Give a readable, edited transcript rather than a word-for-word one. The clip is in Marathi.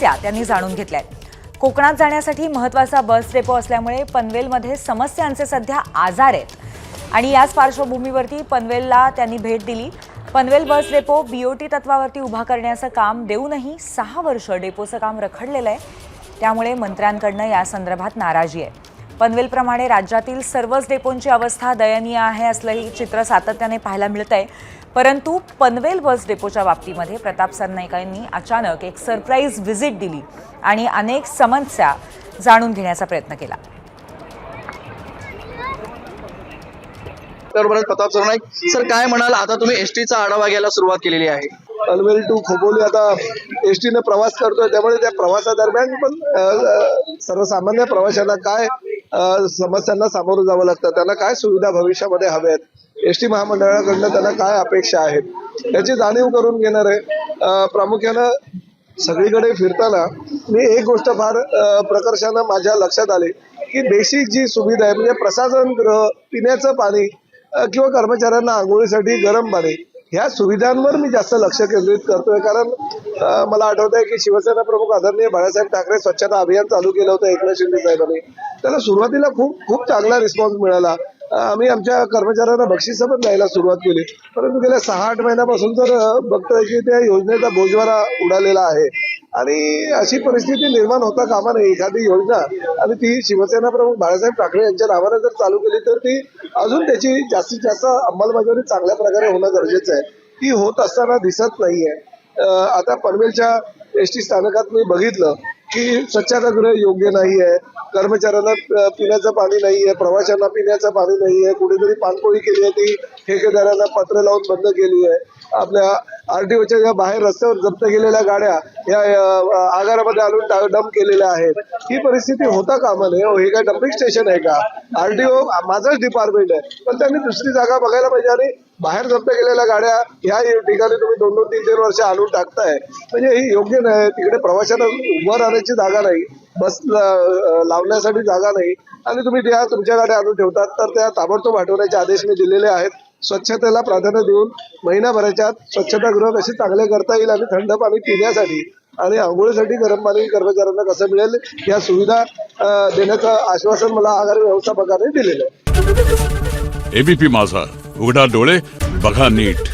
त्यांनी जाणून घेतल्या। कोकणात जाण्यासाठी महत्त्वाचा बस डेपो असल्यामुळे पनवेलमध्ये समस्यांचे सध्या आजार आहेत आणि याच पार्श्वभूमीवरती पनवेलला त्यांनी भेट दिली। पनवेल बस डेपो बीओटी तत्वावरती उभा करण्याचं काम देऊनही 6 वर्ष डेपोचं काम रखडलेलं आहे, त्यामुळे मंत्र्यांकडनं या संदर्भात नाराजी आहे। पनवेलप्रमाणे राज्यातील सर्वच डेपोंची अवस्था दयनीय आहे असलंही चित्र सातत्याने पाहायला मिळतंय। परंतु पनवेल बस डेपोच्या बाबतीमध्ये प्रताप सरनाईकांनी अचानक एक सरप्राईज व्हिजिट दिली आणि अनेक समस्या जाणून घेण्याचा प्रयत्न केला। प्रताप सरनाईक सर, काय म्हणाल? आता तुम्ही एसटीचा आढावा घ्यायला सुरुवात केलेली आहे। पनवेल टू खोपोली आता एसटीने प्रवास करतोय, त्यामुळे त्या प्रवासादरम्यान पण सर्वसामान्य प्रवाशांना काय समस्यांना सामोरं जावं लागतं, त्यांना काय सुविधा भविष्यामध्ये हव्या आहेत, एसटी महामंडळाकडनं त्यांना काय अपेक्षा आहेत याची जाणीव करून घेणार आहे। प्रामुख्यानं सगळीकडे फिरताना मी एक गोष्ट फार प्रकर्षानं माझ्या लक्षात आली की बेसिक जी सुविधा आहे म्हणजे प्रसाधन गृह, पिण्याचं पाणी किंवा कर्मचाऱ्यांना आंघोळीसाठी गरम पाणी, ह्या सुविधांवर मी जास्त लक्ष केंद्रित करतोय। कारण मला आठवत आहे की शिवसेना प्रमुख आदरणीय बाळासाहेब ठाकरे स्वच्छता अभियान चालू केलं होतं एकनाथ शिंदे साहेबांनी, त्याला सुरुवातीला खूप चांगला रिस्पॉन्स मिळाला। आम्ही आमच्या कर्मचाऱ्यांना बक्षिसं पण द्यायला सुरुवात केली, परंतु गेल्या 6-8 महिन्यापासून तर बघतोय की त्या योजनेचा बोजवारा उडालेला आहे आणि अशी परिस्थिती निर्माण होता कामा नये। एखादी योजना आणि ती शिवसेना प्रमुख बाळासाहेब ठाकरे यांच्या नावाने जर चालू केली तर ती अजून त्याची जास्तीत जास्त अंमलबजावणी चांगल्या प्रकारे होणं गरजेचं आहे। ती होत असताना दिसत नाहीये। आता पनवेलच्या एसटी स्थानकात मी बघितलं की स्वच्छतागृह योग्य नाही आहे, कर्मचाऱ्यांना पिण्याचं पाणी नाही आहे, प्रवाशांना पिण्याचं पाणी नाही आहे, कुठेतरी पाणपोळी केली आहे ती ठेकेदारांना पत्र लावून बंद केली आहे। आपल्या आरटीओच्या ज्या बाहेर रस्त्यावर जप्त केलेल्या गाड्या या आगारामध्ये आणून डंप केलेल्या आहेत। ही परिस्थिती होता कामा नये। हे काय डम्पिंग स्टेशन आहे का? आरटीओ माझंच डिपार्टमेंट आहे, पण त्यांनी दुसरी जागा बघायला पाहिजे आणि बाहेर जप्त केलेल्या गाड्या ह्या ठिकाणी तुम्ही 2-2, 3-3 वर्ष आणून टाकताय, म्हणजे ही योग्य नाही। तिकडे प्रवाशांना उभं राहण्याची जागा नाही, बस लावण्यासाठी जागा नाही आणि तुम्ही त्या तुमच्या गाड्या आणून ठेवतात, तर त्या ताबडतोब हटवण्याचे आदेश मी दिलेले आहेत। स्वच्छतेला प्राधान्य देऊन महिनाभराच्या आत स्वच्छतागृह कशी चांगले करता येईल आणि थंड पाणी पिण्यासाठी आणि आंघोळीसाठी गरम पाणी कर्मचाऱ्यांना कसं मिळेल या सुविधा देण्याचं आश्वासन मला आगामी व्यवस्थापकाने दिलेलं आहे। एबीपी माझा, उघडा डोळे बघा नीट।